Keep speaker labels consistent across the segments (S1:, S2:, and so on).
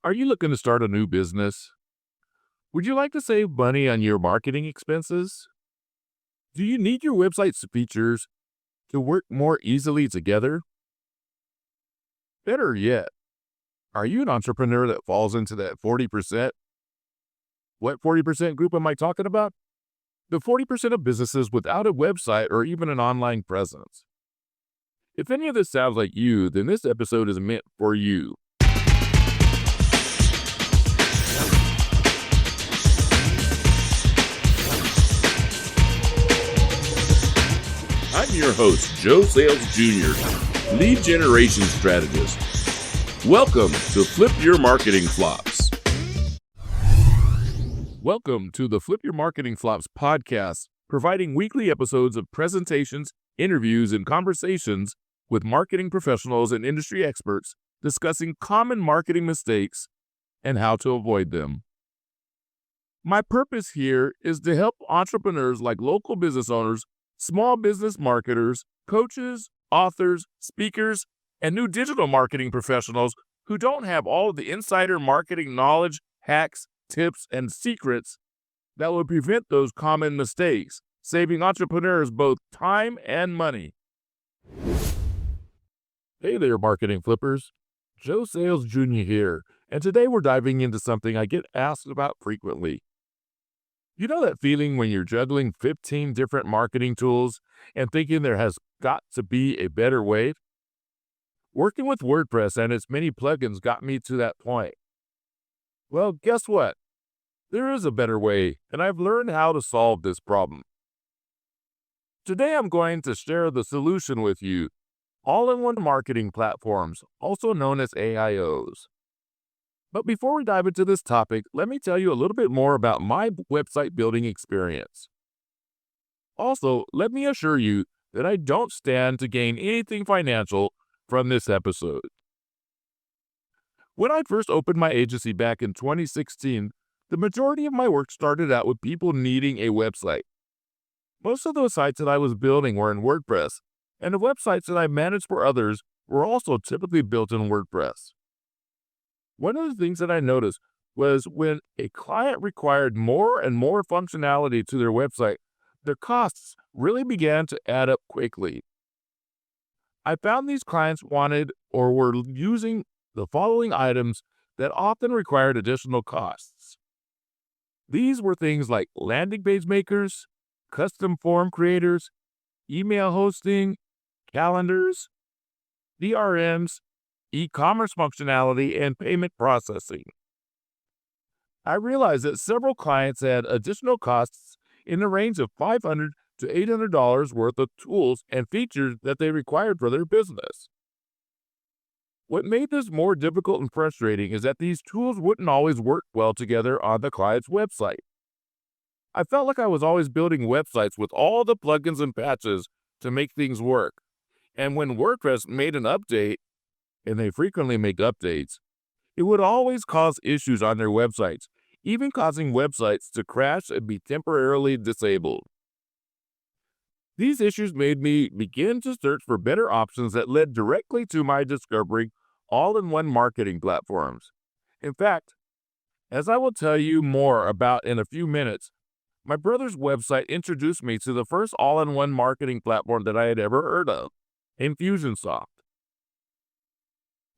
S1: Are you looking to start a new business? Would you like to save money on your marketing expenses? Do you need your website's features to work more easily together? Better yet, are you an entrepreneur that falls into that 40%? What 40% group am I talking about? The 40% of businesses without a website or even an online presence. If any of this sounds like you, then this episode is meant for you. I'm your host, Joe Sayles Jr., lead generation strategist. Welcome to Flip Your Marketing Flops. Welcome to the Flip Your Marketing Flops podcast, providing weekly episodes of presentations, interviews, and conversations with marketing professionals and industry experts discussing common marketing mistakes and how to avoid them. My purpose here is to help entrepreneurs like local business owners, small business marketers, coaches, authors, speakers, and new digital marketing professionals who don't have all of the insider marketing knowledge, hacks, tips, and secrets that will prevent those common mistakes, saving entrepreneurs both time and money. Hey there, marketing flippers. Joe Sayles Jr. here, and today we're diving into something I get asked about frequently. You know that feeling when you're juggling 15 different marketing tools and thinking there has got to be a better way? Working with WordPress and its many plugins got me to that point. Well, guess what? There is a better way, and I've learned how to solve this problem. Today I'm going to share the solution with you, all-in-one marketing platforms, also known as AIOs. But before we dive into this topic, let me tell you a little bit more about my website building experience. Also, let me assure you that I don't stand to gain anything financial from this episode. When I first opened my agency back in 2016, the majority of my work started out with people needing a website. Most of those sites that I was building were in WordPress, and the websites that I managed for others were also typically built in WordPress. One of the things that I noticed was when a client required more and more functionality to their website, their costs really began to add up quickly. I found these clients wanted or were using the following items that often required additional costs. These were things like landing page makers, custom form creators, email hosting, calendars, DRMs, e-commerce functionality, and payment processing. I realized that several clients had additional costs in the range of $500 to $800 worth of tools and features that they required for their business. What made this more difficult and frustrating is that these tools wouldn't always work well together on the client's website. I felt like I was always building websites with all the plugins and patches to make things work, and when WordPress made an update, and they frequently make updates, it would always cause issues on their websites, even causing websites to crash and be temporarily disabled. These issues made me begin to search for better options that led directly to my discovering all-in-one marketing platforms. In fact, as I will tell you more about in a few minutes, my brother's website introduced me to the first all-in-one marketing platform that I had ever heard of, Infusionsoft.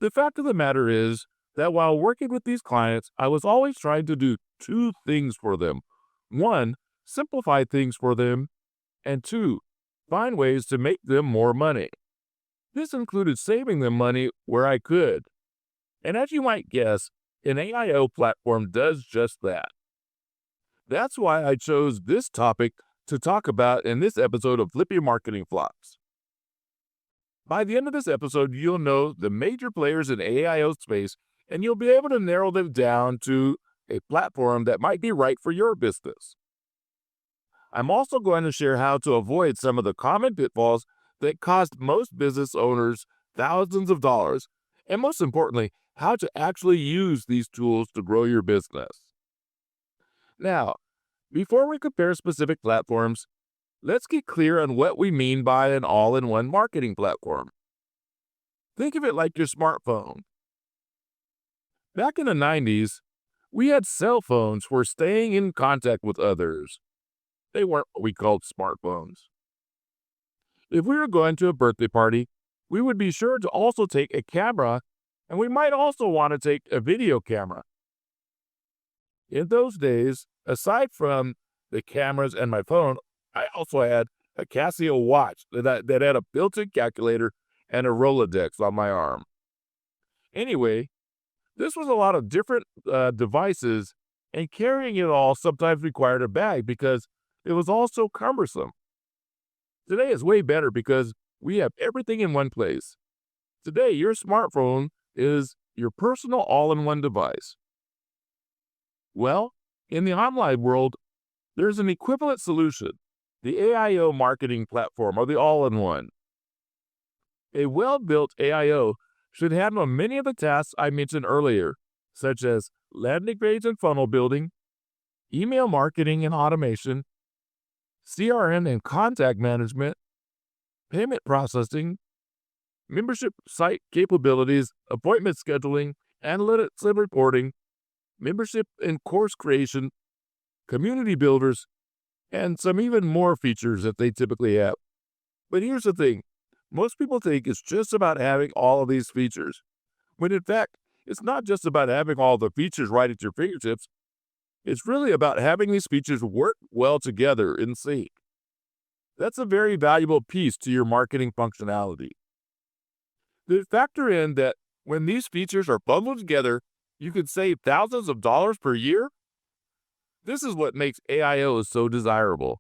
S1: The fact of the matter is that while working with these clients, I was always trying to do two things for them. One, simplify things for them, and two, find ways to make them more money. This included saving them money where I could. And as you might guess, an AIO platform does just that. That's why I chose this topic to talk about in this episode of Flip Your Marketing Flops. By the end of this episode, you'll know the major players in AIO space, and you'll be able to narrow them down to a platform that might be right for your business. I'm also going to share how to avoid some of the common pitfalls that cost most business owners thousands of dollars, and most importantly, how to actually use these tools to grow your business. Now, before we compare specific platforms, let's get clear on what we mean by an all-in-one marketing platform. Think of it like your smartphone. Back in the 90s, we had cell phones for staying in contact with others. They weren't what we called smartphones. If we were going to a birthday party, we would be sure to also take a camera, and we might also want to take a video camera. In those days, aside from the cameras and my phone, I also had a Casio watch that had a built-in calculator and a Rolodex on my arm. Anyway, this was a lot of different devices, and carrying it all sometimes required a bag because it was all so cumbersome. Today is way better because we have everything in one place. Today, your smartphone is your personal all-in-one device. Well, in the online world, there's an equivalent solution, the AIO marketing platform, or the all-in-one. A well-built AIO should handle many of the tasks I mentioned earlier, such as landing page and funnel building, email marketing and automation, CRM and contact management, payment processing, membership site capabilities, appointment scheduling, analytics and reporting, membership and course creation, community builders, and some even more features that they typically have. But here's the thing. Most people think it's just about having all of these features, when in fact, it's not just about having all the features right at your fingertips. It's really about having these features work well together in sync. That's a very valuable piece to your marketing functionality. Factor in that when these features are bundled together, you could save thousands of dollars per year. This is what makes AIOs so desirable.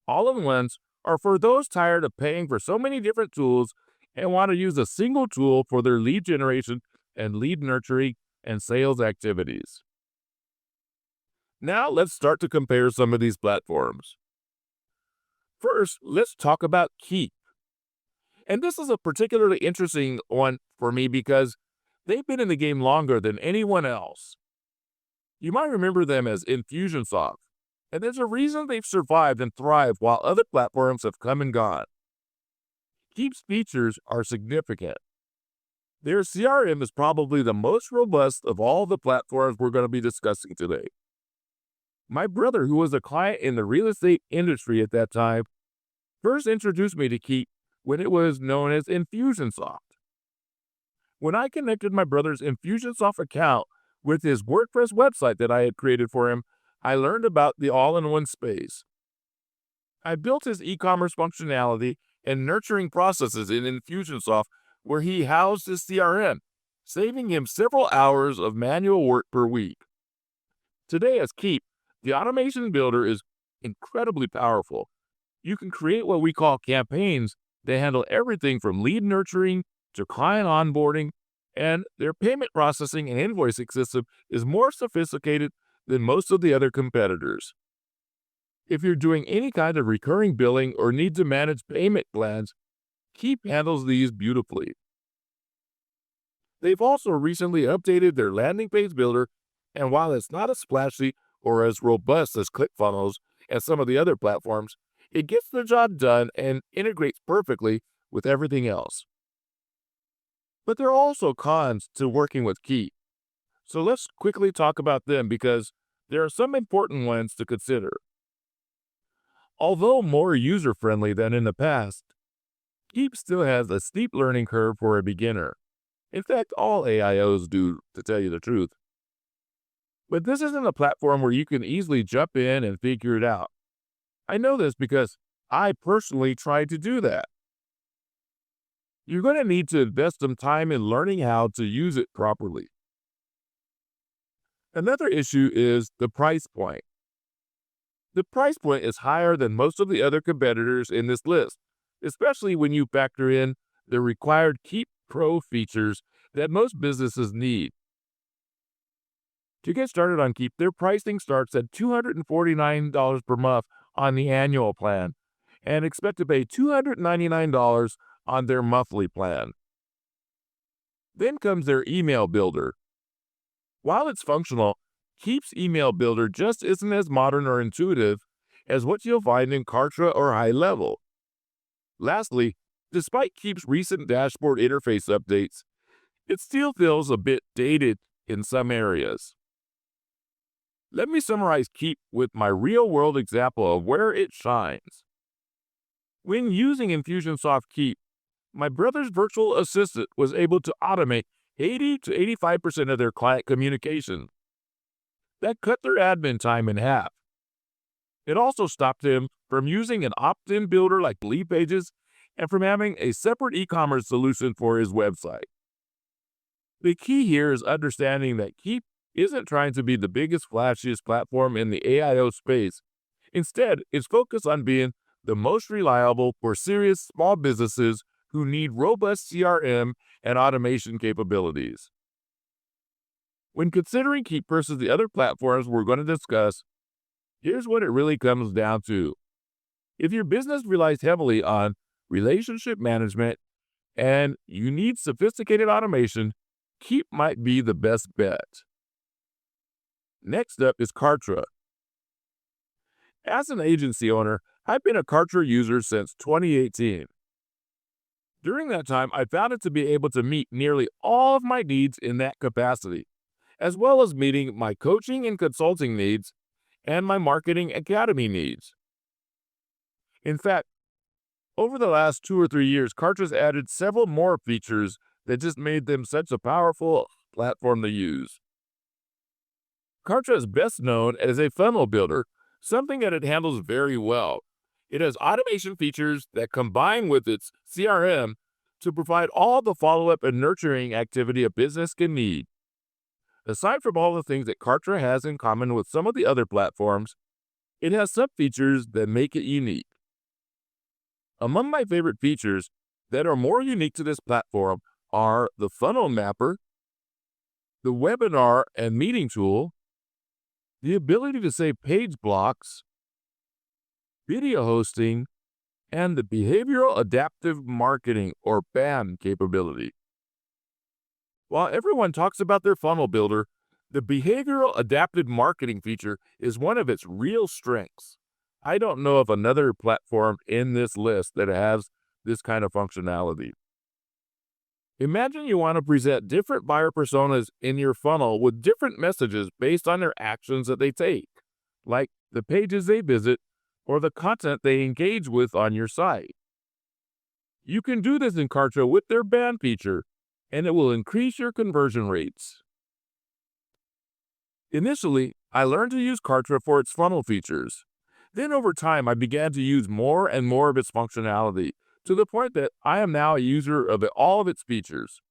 S1: All-in-ones are for those tired of paying for so many different tools and want to use a single tool for their lead generation and lead nurturing and sales activities. Now let's start to compare some of these platforms. First, let's talk about Keap. And this is a particularly interesting one for me because they've been in the game longer than anyone else. You might remember them as Infusionsoft, and there's a reason they've survived and thrived while other platforms have come and gone. Keap's features are significant. Their CRM is probably the most robust of all the platforms we're going to be discussing today. My brother, who was a client in the real estate industry at that time, first introduced me to Keap when it was known as Infusionsoft. When I connected my brother's Infusionsoft account with his WordPress website that I had created for him, I learned about the all-in-one space. I built his e-commerce functionality and nurturing processes in Infusionsoft where he housed his CRM, saving him several hours of manual work per week. Today, as Keap, the automation builder is incredibly powerful. You can create what we call campaigns that handle everything from lead nurturing to client onboarding, and their payment processing and invoicing system is more sophisticated than most of the other competitors. If you're doing any kind of recurring billing or need to manage payment plans, Keap handles these beautifully. They've also recently updated their landing page builder, and while it's not as splashy or as robust as ClickFunnels and some of the other platforms, it gets the job done and integrates perfectly with everything else. But there are also cons to working with Keap. So let's quickly talk about them because there are some important ones to consider. Although more user-friendly than in the past, Keap still has a steep learning curve for a beginner. In fact, all AIOs do, to tell you the truth. But this isn't a platform where you can easily jump in and figure it out. I know this because I personally tried to do that. You're going to need to invest some time in learning how to use it properly. Another issue is the price point. The price point is higher than most of the other competitors in this list, especially when you factor in the required Keap Pro features that most businesses need. To get started on Keap, their pricing starts at $249 per month on the annual plan and expect to pay $299 on their monthly plan. Then comes their email builder. While it's functional, Keap's email builder just isn't as modern or intuitive as what you'll find in Kartra or HighLevel. Lastly, despite Keap's recent dashboard interface updates, it still feels a bit dated in some areas. Let me summarize Keap with my real-world example of where it shines. When using Infusionsoft Keap, my brother's virtual assistant was able to automate 80 to 85% of their client communication. That cut their admin time in half. It also stopped him from using an opt-in builder like GroovePages and from having a separate e-commerce solution for his website. The key here is understanding that Keap isn't trying to be the biggest, flashiest platform in the AIO space. Instead, it's focused on being the most reliable for serious small businesses who need robust CRM and automation capabilities. When considering Keap versus the other platforms we're going to discuss, here's what it really comes down to. If your business relies heavily on relationship management and you need sophisticated automation, Keap might be the best bet. Next up is Kartra. As an agency owner, I've been a Kartra user since 2018. During that time, I found it to be able to meet nearly all of my needs in that capacity, as well as meeting my coaching and consulting needs and my marketing academy needs. In fact, over the last 2 or 3 years, Kartra's added several more features that just made them such a powerful platform to use. Kartra is best known as a funnel builder, something that it handles very well. It has automation features that combine with its CRM to provide all the follow-up and nurturing activity a business can need. Aside from all the things that Kartra has in common with some of the other platforms, it has some features that make it unique. Among my favorite features that are more unique to this platform are the funnel mapper, the webinar and meeting tool, the ability to save page blocks, video hosting, and the behavioral adaptive marketing or BAM capability. While everyone talks about their funnel builder, the behavioral adaptive marketing feature is one of its real strengths. I don't know of another platform in this list that has this kind of functionality. Imagine you want to present different buyer personas in your funnel with different messages based on their actions that they take, like the pages they visit or the content they engage with on your site. You can do this in Kartra with their BAM feature, and it will increase your conversion rates. Initially, I learned to use Kartra for its funnel features. Then over time, I began to use more and more of its functionality, to the point that I am now a user of all of its features.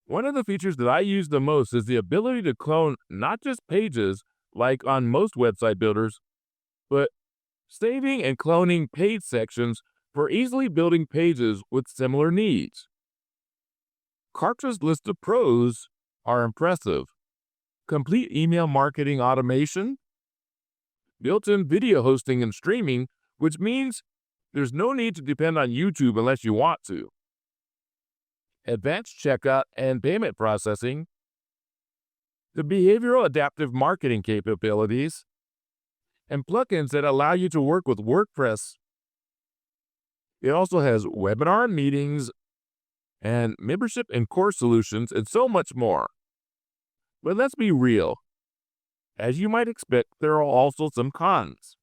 S1: One of the features that I use the most is the ability to clone not just pages, like on most website builders, but saving and cloning page sections for easily building pages with similar needs. Kartra's list of pros are impressive. Complete email marketing automation, built-in video hosting and streaming, which means there's no need to depend on YouTube unless you want to. Advanced checkout and payment processing, the behavioral adaptive marketing capabilities, and plugins that allow you to work with WordPress. It also has webinar and meetings, and membership and course solutions, and so much more. But let's be real. As you might expect, there are also some cons.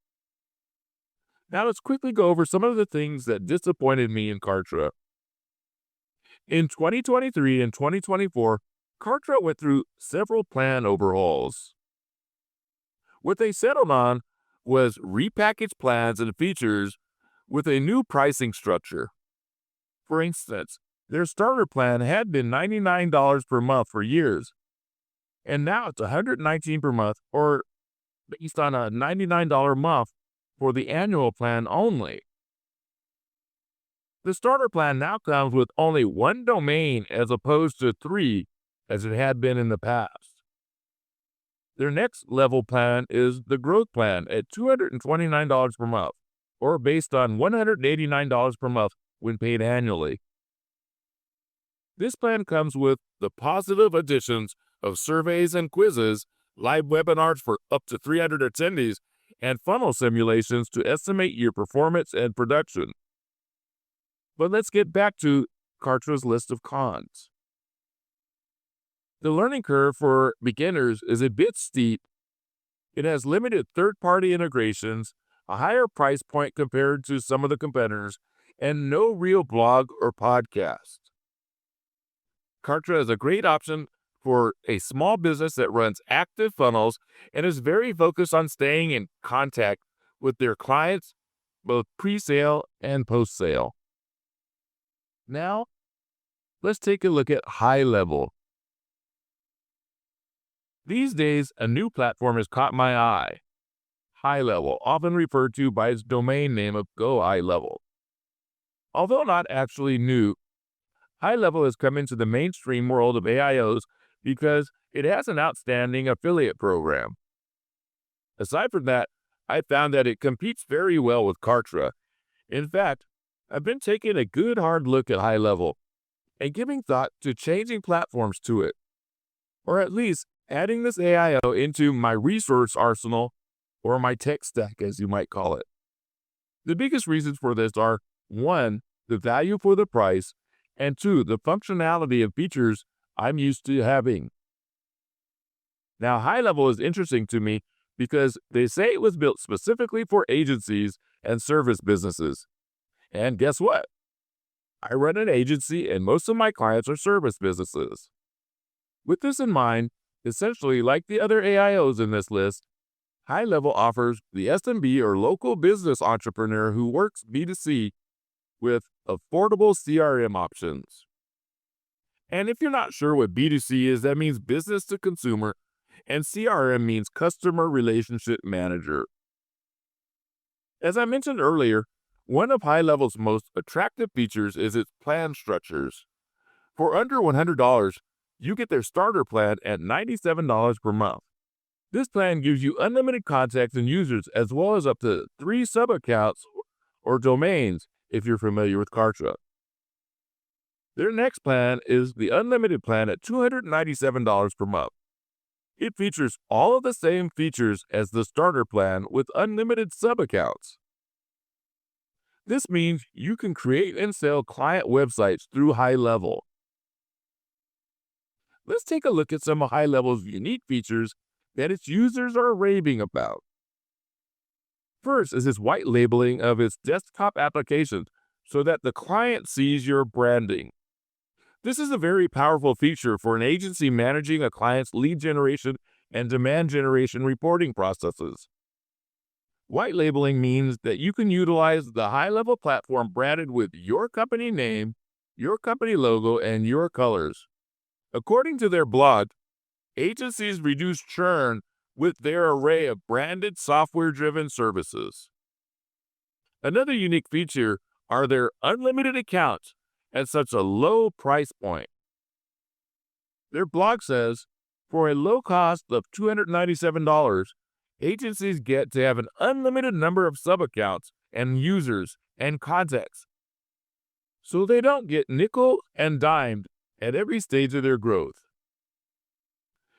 S1: Now let's quickly go over some of the things that disappointed me in Kartra. In 2023 and 2024, Kartra went through several plan overhauls. What they settled on was repackaged plans and features with a new pricing structure. For instance, their starter plan had been $99 per month for years, and now it's $119 per month, or based on a $99 a month for the annual plan only. The starter plan now comes with only one domain as opposed to 3 as it had been in the past. Their next level plan is the growth plan at $229 per month, or based on $189 per month when paid annually. This plan comes with the positive additions of surveys and quizzes, live webinars for up to 300 attendees, and funnel simulations to estimate your performance and production. But let's get back to Kartra's list of cons. The learning curve for beginners is a bit steep. It has limited third-party integrations, a higher price point compared to some of the competitors, and no real blog or podcast. Kartra is a great option for a small business that runs active funnels and is very focused on staying in contact with their clients, both pre-sale and post-sale. Now, let's take a look at HighLevel. These days, a new platform has caught my eye. HighLevel, often referred to by its domain name of Go HighLevel. Although not actually new, HighLevel has come into the mainstream world of AIOs because it has an outstanding affiliate program. Aside from that, I found that it competes very well with Kartra. In fact, I've been taking a good hard look at HighLevel and giving thought to changing platforms to it, or at least adding this AIO into my resource arsenal, or my tech stack as you might call it. The biggest reasons for this are 1. The value for the price, and 2. The functionality of features I'm used to having. Now, HighLevel is interesting to me because they say it was built specifically for agencies and service businesses. And guess what? I run an agency and most of my clients are service businesses. With this in mind, essentially like the other AIOs in this list, HighLevel offers the SMB or local business entrepreneur who works B2C with affordable CRM options. And if you're not sure what B2C is, that means business to consumer, and CRM means customer relationship manager. As I mentioned earlier, one of HighLevel's most attractive features is its plan structures. For under $100, you get their starter plan at $97 per month. This plan gives you unlimited contacts and users, as well as up to 3 sub-accounts or domains if you're familiar with Kartra. Their next plan is the unlimited plan at $297 per month. It features all of the same features as the starter plan with unlimited sub-accounts. This means you can create and sell client websites through HighLevel. Let's take a look at some of HighLevel's unique features that its users are raving about. First is its white labeling of its desktop applications so that the client sees your branding. This is a very powerful feature for an agency managing a client's lead generation and demand generation reporting processes. White labeling means that you can utilize the HighLevel platform branded with your company name, your company logo, and your colors. According to their blog, agencies reduce churn with their array of branded software-driven services. Another unique feature are their unlimited accounts at such a low price point. Their blog says, for a low cost of $297, agencies get to have an unlimited number of sub-accounts and users and contacts, so they don't get nickel and dimed at every stage of their growth.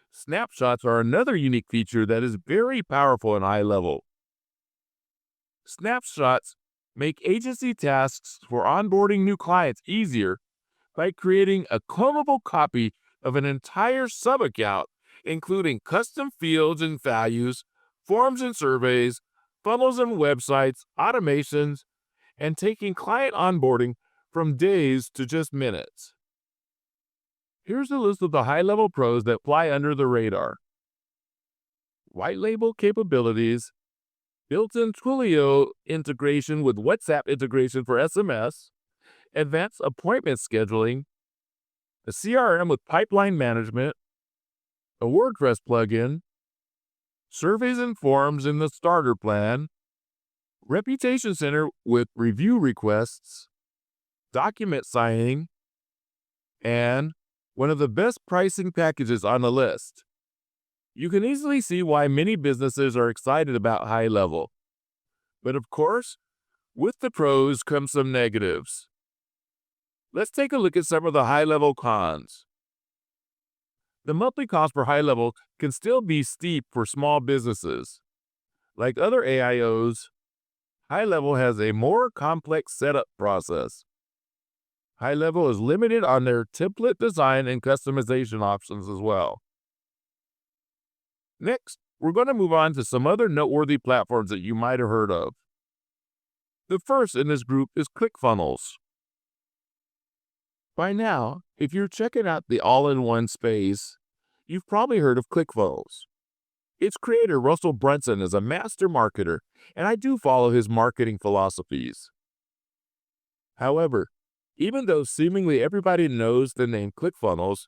S1: Snapshots are another unique feature that is very powerful in HighLevel. Snapshots make agency tasks for onboarding new clients easier by creating a clonable copy of an entire sub-account, including custom fields and values, forms and surveys, funnels and websites, automations, and taking client onboarding from days to just minutes. Here's a list of the HighLevel pros that fly under the radar. White label capabilities, built-in Twilio integration with WhatsApp integration for SMS, advanced appointment scheduling, a CRM with pipeline management, a WordPress plugin, surveys and forms in the starter plan, reputation center with review requests, document signing, and one of the best pricing packages on the list. You can easily see why many businesses are excited about HighLevel. But of course, with the pros come some negatives. Let's take a look at some of the HighLevel cons. The monthly cost for HighLevel can still be steep for small businesses. Like other AIOs, HighLevel has a more complex setup process. HighLevel is limited on their template design and customization options as well. Next, we're going to move on to some other noteworthy platforms that you might have heard of. The first in this group is ClickFunnels. By now, if you're checking out the all-in-one space, you've probably heard of ClickFunnels. Its creator, Russell Brunson, is a master marketer, and I do follow his marketing philosophies. However, even though seemingly everybody knows the name ClickFunnels,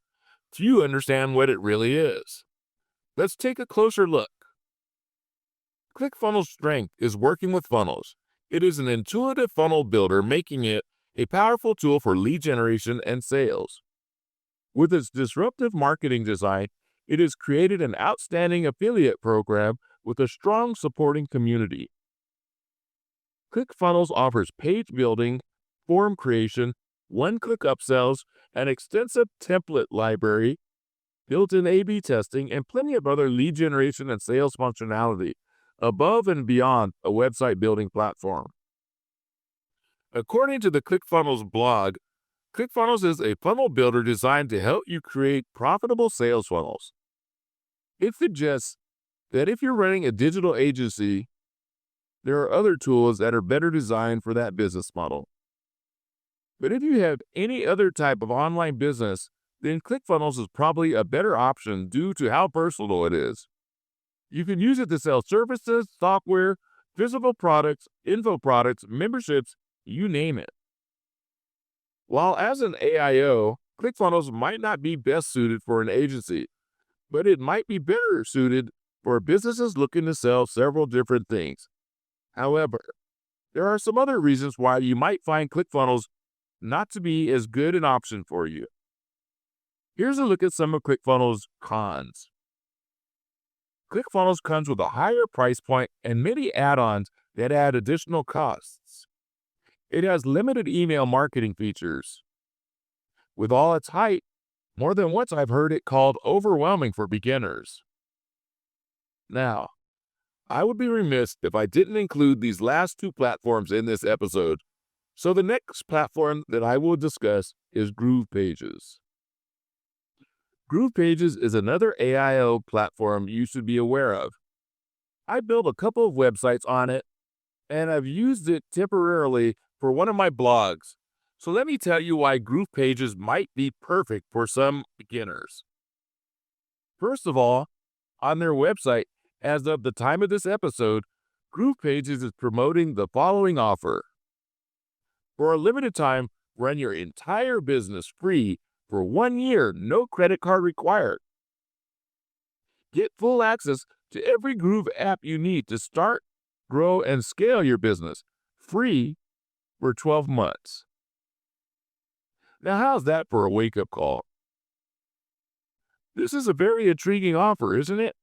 S1: few understand what it really is. Let's take a closer look. ClickFunnels' strength is working with funnels. It is an intuitive funnel builder, making it a powerful tool for lead generation and sales. With its disruptive marketing design, it has created an outstanding affiliate program with a strong supporting community. ClickFunnels offers page building, form creation, one-click upsells, an extensive template library, built-in A/B testing, and plenty of other lead generation and sales functionality above and beyond a website building platform. According to the ClickFunnels blog, ClickFunnels is a funnel builder designed to help you create profitable sales funnels. It suggests that if you're running a digital agency, there are other tools that are better designed for that business model. But if you have any other type of online business, then ClickFunnels is probably a better option due to how versatile it is. You can use it to sell services, software, physical products, info products, memberships, you name it. While as an AIO, ClickFunnels might not be best suited for an agency, but it might be better suited for businesses looking to sell several different things. However, there are some other reasons why you might find ClickFunnels not to be as good an option for you. Here's a look at some of ClickFunnels' cons. ClickFunnels comes with a higher price point and many add-ons that add additional costs. It has limited email marketing features. With all its hype, more than once I've heard it called overwhelming for beginners. Now, I would be remiss if I didn't include these last two platforms in this episode, so the next platform that I will discuss is GroovePages. GroovePages is another AIO platform you should be aware of. I built a couple of websites on it, and I've used it temporarily for one of my blogs. So let me tell you why GroovePages might be perfect for some beginners. First of all, on their website, as of the time of this episode, GroovePages is promoting the following offer. For a limited time, run your entire business free for 1 year, no credit card required. Get full access to every Groove app you need to start, grow, and scale your business, free for 12 months. Now, how's that for a wake-up call? This is a very intriguing offer, isn't it?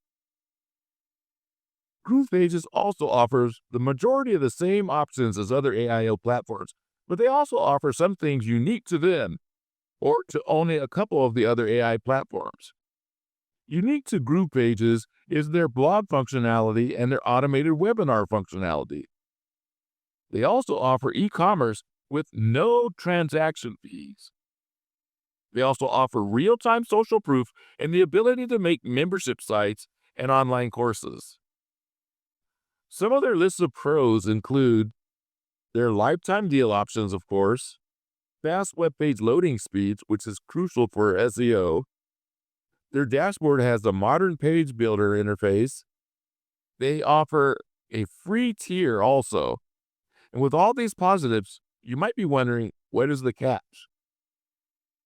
S1: GroovePages also offers the majority of the same options as other AIO platforms, but they also offer some things unique to them, or to only a couple of the other AI platforms. Unique to GroovePages is their blog functionality and their automated webinar functionality. They also offer e-commerce with no transaction fees. They also offer real-time social proof and the ability to make membership sites and online courses. Some of their lists of pros include their lifetime deal options, of course, fast web page loading speeds, which is crucial for SEO. Their dashboard has a modern page builder interface. They offer a free tier also. And with all these positives, you might be wondering, what is the catch?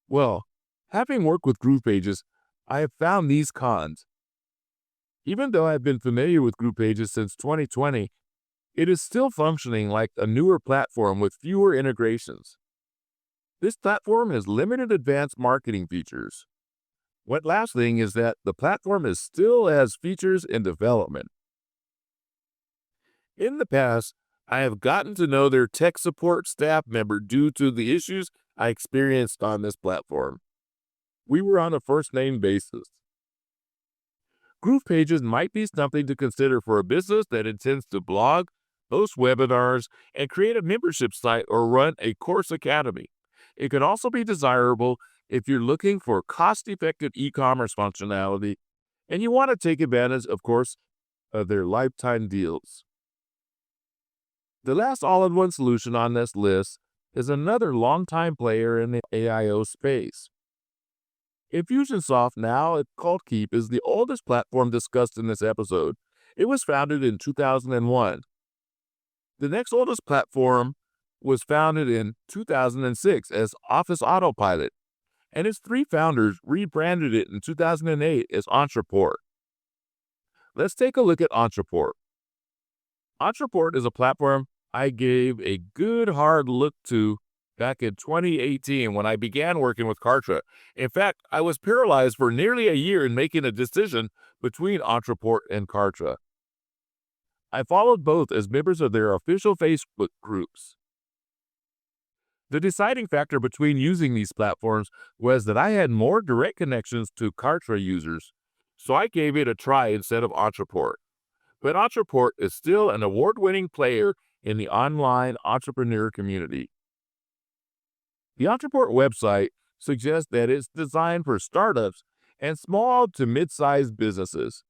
S1: Well, having worked with GroovePages, I have found these cons. Even though I've been familiar with GroovePages since 2020, it is still functioning like a newer platform with fewer integrations. This platform has limited advanced marketing features. One last thing is that the platform still has features in development. In the past, I have gotten to know their tech support staff member due to the issues I experienced on this platform. We were on a first-name basis. GroovePages might be something to consider for a business that intends to blog, host webinars, and create a membership site or run a course academy. It can also be desirable if you're looking for cost-effective e-commerce functionality and you want to take advantage, of course, of their lifetime deals. The last all-in-one solution on this list is another longtime player in the AIO space. Infusionsoft, now called Keap, is the oldest platform discussed in this episode. It was founded in 2001. The next oldest platform was founded in 2006 as Office Autopilot, and its three founders rebranded it in 2008 as Ontraport. Let's take a look at Ontraport. Ontraport is a platform I gave a good hard look to back in 2018 when I began working with Kartra. In fact, I was paralyzed for nearly a year in making a decision between Ontraport and Kartra. I followed both as members of their official Facebook groups. The deciding factor between using these platforms was that I had more direct connections to Kartra users, so I gave it a try instead of Ontraport. But Ontraport is still an award-winning player in the online entrepreneur community. The Ontraport website suggests that it's designed for startups and small to mid-sized businesses.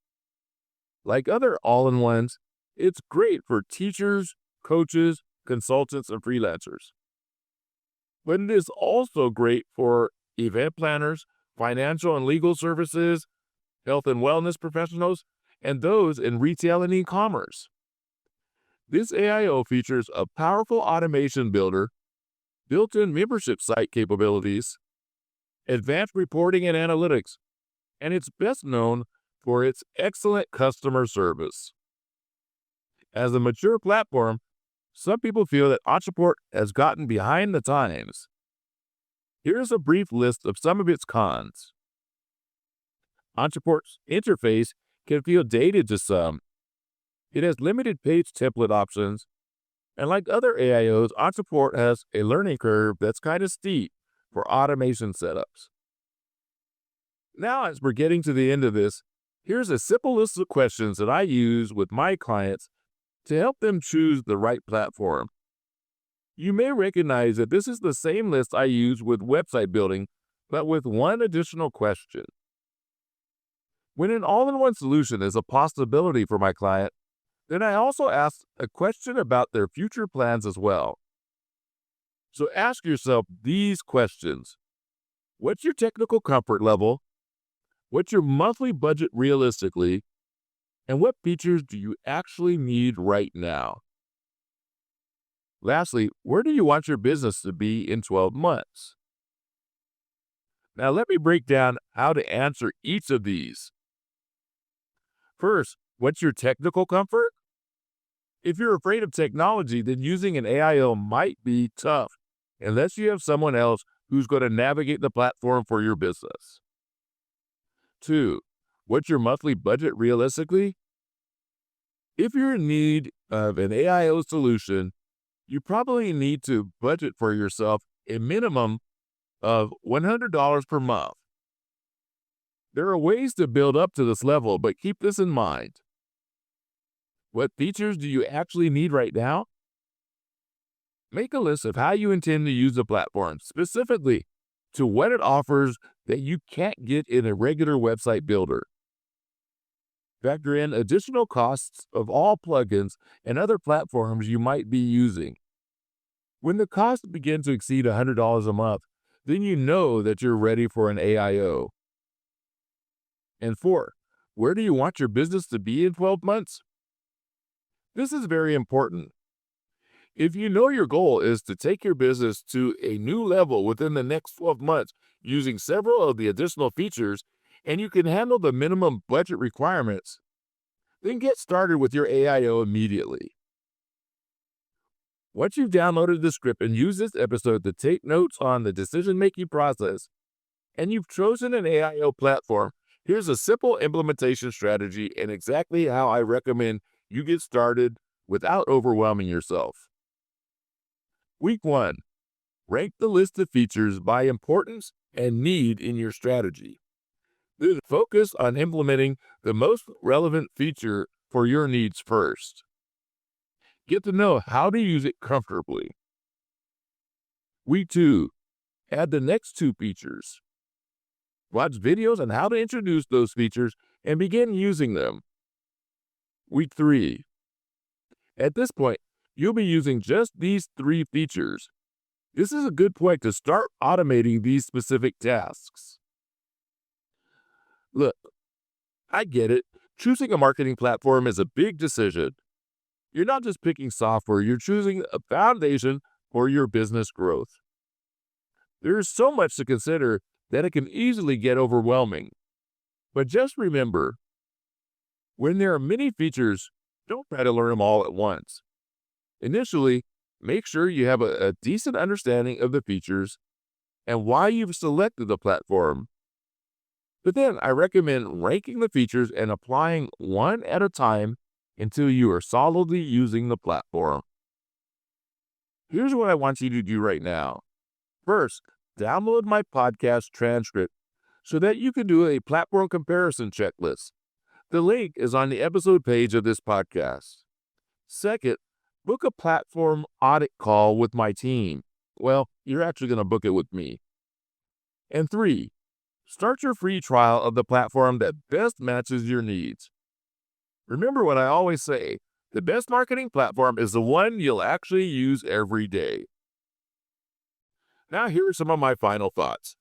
S1: Like other all-in-ones, it's great for teachers, coaches, consultants, and freelancers. But it is also great for event planners, financial and legal services, health and wellness professionals, and those in retail and e-commerce. This AIO features a powerful automation builder, built-in membership site capabilities, advanced reporting and analytics, and it's best known for its excellent customer service. As a mature platform, some people feel that Ontraport has gotten behind the times. Here's a brief list of some of its cons. Ontraport's interface can feel dated to some. It has limited page template options, and like other AIOs, Ontraport has a learning curve that's kind of steep for automation setups. Now, as we're getting to the end of this, here's a simple list of questions that I use with my clients to help them choose the right platform. You may recognize that this is the same list I use with website building, but with one additional question. When an all-in-one solution is a possibility for my client, then I also ask a question about their future plans as well. So ask yourself these questions. What's your technical comfort level? What's your monthly budget realistically? And what features do you actually need right now? Lastly, where do you want your business to be in 12 months? Now let me break down how to answer each of these. First, what's your technical comfort? If you're afraid of technology, then using an AIO might be tough unless you have someone else who's going to navigate the platform for your business. 2. What's your monthly budget realistically? If you're in need of an AIO solution, you probably need to budget for yourself a minimum of $100 per month. There are ways to build up to this level, but keep this in mind. What features do you actually need right now? Make a list of how you intend to use the platform, specifically to what it offers that you can't get in a regular website builder. Factor in additional costs of all plugins and other platforms you might be using. When the costs begin to exceed $100 a month, then you know that you're ready for an AIO. And 4, where do you want your business to be in 12 months? This is very important. If you know your goal is to take your business to a new level within the next 12 months using several of the additional features, and you can handle the minimum budget requirements, then get started with your AIO immediately. Once you've downloaded the script and used this episode to take notes on the decision-making process, and you've chosen an AIO platform, here's a simple implementation strategy and exactly how I recommend you get started without overwhelming yourself. Week 1. Rank the list of features by importance and need in your strategy. Then focus on implementing the most relevant feature for your needs first. Get to know how to use it comfortably. Week 2. Add the next two features. Watch videos on how to introduce those features and begin using them. Week 3. At this point, you'll be using just these 3 features. This is a good point to start automating these specific tasks. Look, I get it. Choosing a marketing platform is a big decision. You're not just picking software, you're choosing a foundation for your business growth. There's so much to consider that it can easily get overwhelming. But just remember, when there are many features, don't try to learn them all at once. Initially, make sure you have a decent understanding of the features and why you've selected the platform. But then I recommend ranking the features and applying one at a time until you are solidly using the platform. Here's what I want you to do right now. First, download my podcast transcript so that you can do a platform comparison checklist. The link is on the episode page of this podcast. Second, book a platform audit call with my team. Well, you're actually going to book it with me. And 3, start your free trial of the platform that best matches your needs. Remember what I always say, the best marketing platform is the one you'll actually use every day. Now here are some of my final thoughts.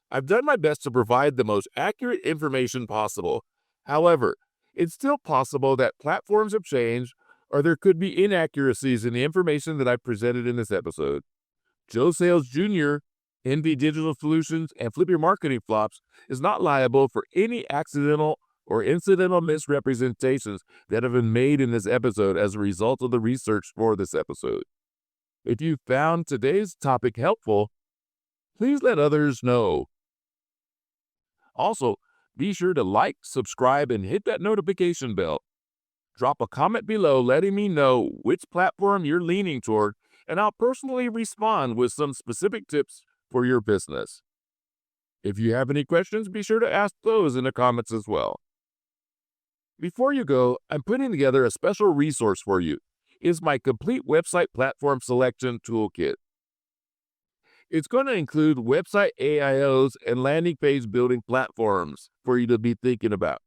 S1: I've done my best to provide the most accurate information possible. However, it's still possible that platforms have changed or there could be inaccuracies in the information that I've presented in this episode. Joe Sayles Jr., NV Digital Solutions, and Flip Your Marketing Flops is not liable for any accidental or incidental misrepresentations that have been made in this episode as a result of the research for this episode. If you found today's topic helpful, please let others know. Also, be sure to like, subscribe, and hit that notification bell. Drop a comment below letting me know which platform you're leaning toward, and I'll personally respond with some specific tips for your business. If you have any questions, be sure to ask those in the comments as well. Before you go, I'm putting together a special resource for you. It's my complete website platform selection toolkit. It's going to include website AIOs and landing page building platforms for you to be thinking about.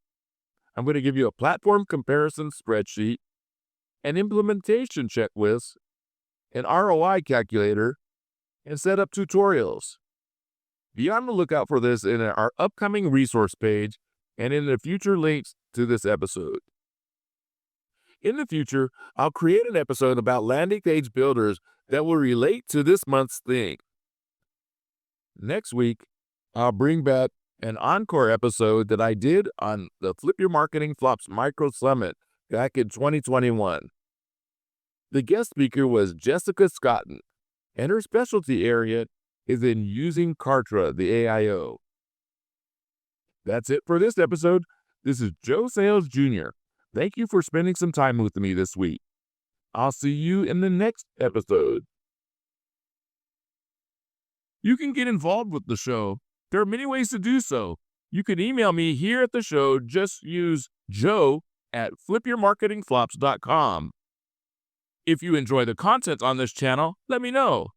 S1: I'm going to give you a platform comparison spreadsheet, an implementation checklist, an ROI calculator, and setup tutorials. Be on the lookout for this in our upcoming resource page and in the future links to this episode. In the future, I'll create an episode about landing page builders that will relate to this month's theme. Next week, I'll bring back an encore episode that I did on the Flip Your Marketing Flops Micro Summit back in 2021. The guest speaker was Jessica Scotton, and her specialty area is in using Kartra, the AIO. That's it for this episode. This is Joe Sayles Jr. Thank you for spending some time with me this week. I'll see you in the next episode. You can get involved with the show. There are many ways to do so. You can email me here at the show. Just use joe@flipyourmarketingflops.com. If you enjoy the content on this channel, let me know.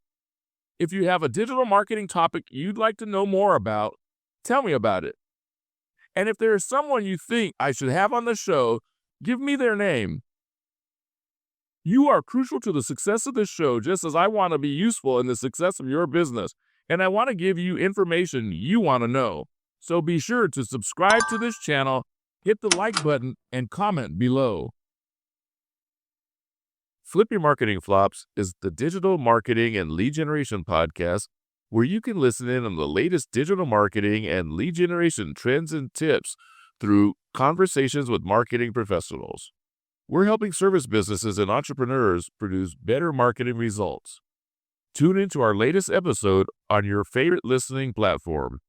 S1: If you have a digital marketing topic you'd like to know more about, tell me about it. And if there is someone you think I should have on the show, give me their name. You are crucial to the success of this show, just as I want to be useful in the success of your business, and I want to give you information you want to know. So be sure to subscribe to this channel, hit the like button, and comment below. Flip Your Marketing Flops is the digital marketing and lead generation podcast where you can listen in on the latest digital marketing and lead generation trends and tips through conversations with marketing professionals. We're helping service businesses and entrepreneurs produce better marketing results. Tune into our latest episode on your favorite listening platform.